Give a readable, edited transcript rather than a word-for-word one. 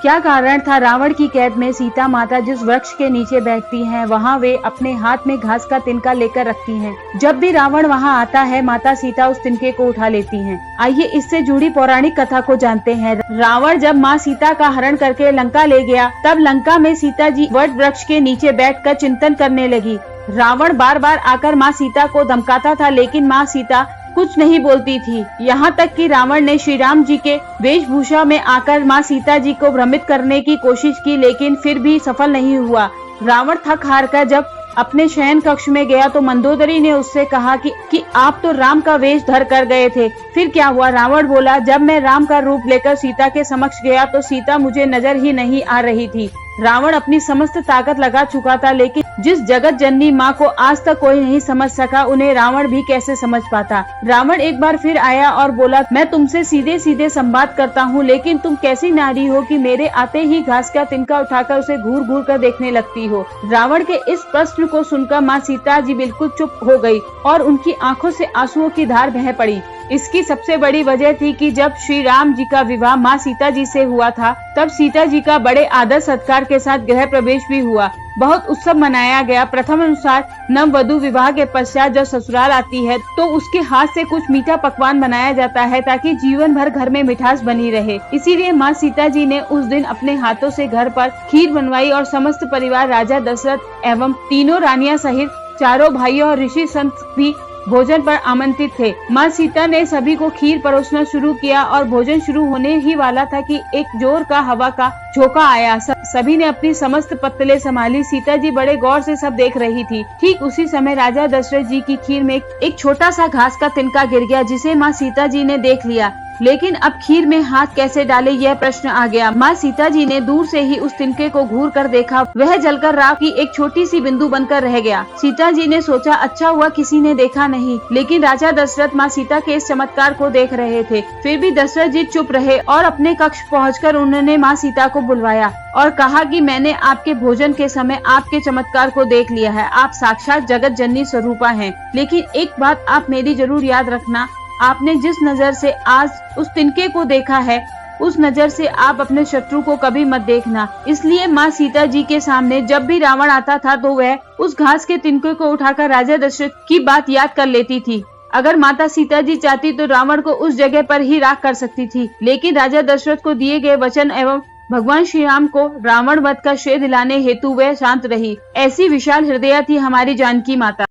क्या कारण था रावण की कैद में सीता माता जिस वृक्ष के नीचे बैठती हैं, वहाँ वे अपने हाथ में घास का तिनका लेकर रखती हैं। जब भी रावण वहाँ आता है, माता सीता उस तिनके को उठा लेती हैं। आइए इससे जुड़ी पौराणिक कथा को जानते हैं। रावण जब माँ सीता का हरण करके लंका ले गया, तब लंका में सीता जी वट वृक्ष के नीचे बैठकर चिंतन करने लगी। रावण बार बार आकर माँ सीता को धमकाता था, लेकिन माँ सीता कुछ नहीं बोलती थी। यहाँ तक कि रावण ने श्री राम जी के वेशभूषा में आकर माँ सीता जी को भ्रमित करने की कोशिश की, लेकिन फिर भी सफल नहीं हुआ। रावण थक हार कर जब अपने शयन कक्ष में गया तो मंदोदरी ने उससे कहा कि आप तो राम का वेश धर कर गए थे, फिर क्या हुआ? रावण बोला, जब मैं राम का रूप लेकर सीता के समक्ष गया तो सीता मुझे नजर ही नहीं आ रही थी। रावण अपनी समस्त ताकत लगा चुका था, लेकिन जिस जगत जननी माँ को आज तक कोई नहीं समझ सका, उन्हें रावण भी कैसे समझ पाता। रावण एक बार फिर आया और बोला, मैं तुमसे सीधे सीधे संवाद करता हूँ, लेकिन तुम कैसी नारी हो कि मेरे आते ही घास का तिनका उठाकर उसे घूर घूर कर देखने लगती हो। रावण के इस प्रश्न को सुनकर माँ सीता जी बिल्कुल चुप हो गई और उनकी आंखों से आंसुओं की धार बह पड़ी। इसकी सबसे बड़ी वजह थी कि जब श्री राम जी का विवाह माँ सीता जी से हुआ था, तब सीता जी का बड़े आदर सत्कार के साथ गृह प्रवेश भी हुआ। बहुत उत्सव मनाया गया। प्रथम अनुसार नव वधू विवाह के पश्चात जब ससुराल आती है तो उसके हाथ से कुछ मीठा पकवान बनाया जाता है, ताकि जीवन भर घर में मिठास बनी रहे। इसीलिए माँ सीता जी ने उस दिन अपने हाथों से घर पर खीर बनवाई और समस्त परिवार राजा दशरथ एवं तीनों रानियां सहित चारों भाइयों और ऋषि संत भी भोजन पर आमंत्रित थे। माँ सीता ने सभी को खीर परोसना शुरू किया और भोजन शुरू होने ही वाला था कि एक जोर का हवा का झोंका आया। सभी ने अपनी समस्त पत्तलें संभाली। सीता जी बड़े गौर से सब देख रही थी। ठीक उसी समय राजा दशरथ जी की खीर में एक छोटा सा घास का तिनका गिर गया, जिसे माँ सीता जी ने देख लिया, लेकिन अब खीर में हाथ कैसे डाले, यह प्रश्न आ गया। माँ सीता जी ने दूर से ही उस तिनके को घूर कर देखा, वह जलकर राख की एक छोटी सी बिंदु बनकर रह गया। सीता जी ने सोचा, अच्छा हुआ किसी ने देखा नहीं, लेकिन राजा दशरथ माँ सीता के इस चमत्कार को देख रहे थे। फिर भी दशरथ जी चुप रहे और अपने कक्ष पहुंचकर उन्होंने माँ सीता को बुलवाया और कहा कि मैंने आपके भोजन के समय आपके चमत्कार को देख लिया है। आप साक्षात जगत जननी स्वरूपा हैं, लेकिन एक बात आप मेरी जरूर याद रखना, आपने जिस नजर से आज उस तिनके को देखा है, उस नजर से आप अपने शत्रु को कभी मत देखना। इसलिए माँ सीता जी के सामने जब भी रावण आता था तो वह उस घास के तिनके को उठाकर राजा दशरथ की बात याद कर लेती थी। अगर माता सीता जी चाहती तो रावण को उस जगह पर ही राख कर सकती थी, लेकिन राजा दशरथ को दिए गए वचन एवं भगवान श्री राम को रावण वध का श्रेय दिलाने हेतु वह शांत रही। ऐसी विशाल हृदया थी हमारी जानकी माता।